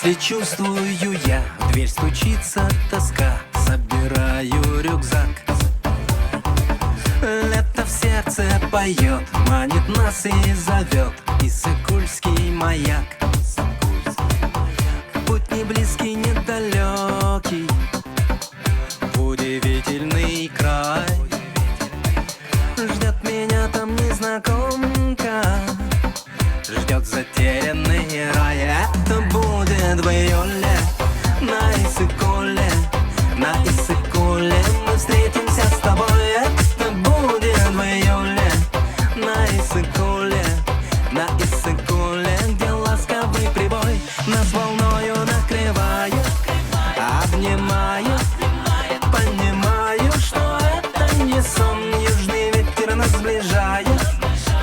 Если чувствую я, в дверь стучится тоска, собираю рюкзак. Лето в сердце поет, манит нас и зовет Иссык-Кульский маяк. Путь не близкий, не далекий, в удивительный край. Ждет меня там незнакомка, ждет затерянный рай. Это будет в июле на Иссык-Куле, на Иссык-Куле мы встретимся с тобой. Это будет в июле на Иссык-Куле, на Иссык-Куле, где ласковый прибой нас волною накрывает, обнимает. Понимаю, что это не сон, южный ветер нас сближает,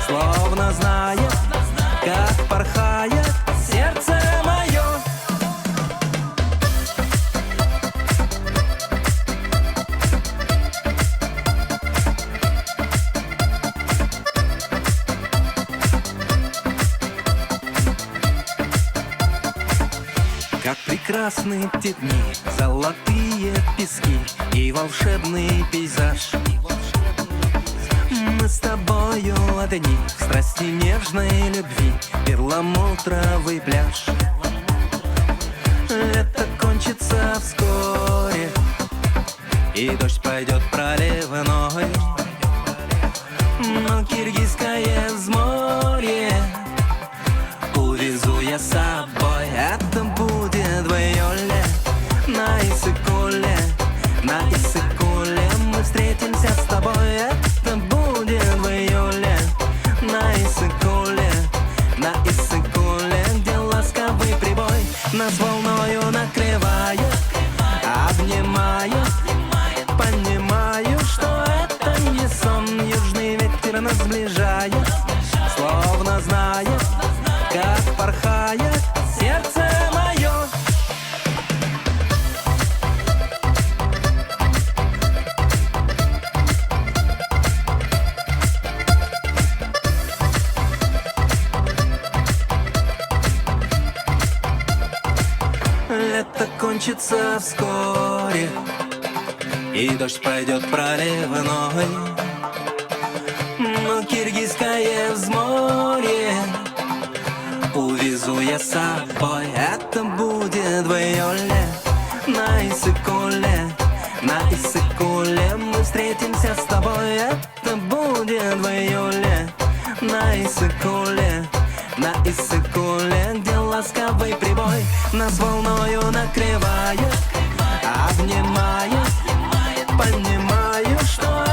словно знает, как порхает сердце мое. Как прекрасны те дни, золотые пески и волшебный пейзаж. Мы с тобою одни в страсти нежной любви, перламутровый пляж. Лето кончится вскоре, и дождь пойдет проливной, но киргизское взморье увезу я с собой. Это будет в июле на Иссык-Куле, на Иссык-Куле мы встретимся с тобой. Это будет в июле на Иссык-Куле, на Иссык-Куле, где ласковый прибой нас волною накрывает, обнимает. Понимаю, что это не сон, южный ветер нас сближает, словно знает, как порхает сердце мое. Лето кончится вскоре, и дождь пойдет проливной, но киргизское взморье увезу я с собой. Это будет в июле на Иссык-Куле, на Иссык-Куле мы встретимся с тобой. Это будет в июле на Иссык-Куле, на Иссык-Куле, где ласковый прибой нас волною накрывает, обнимает. Понимаю, что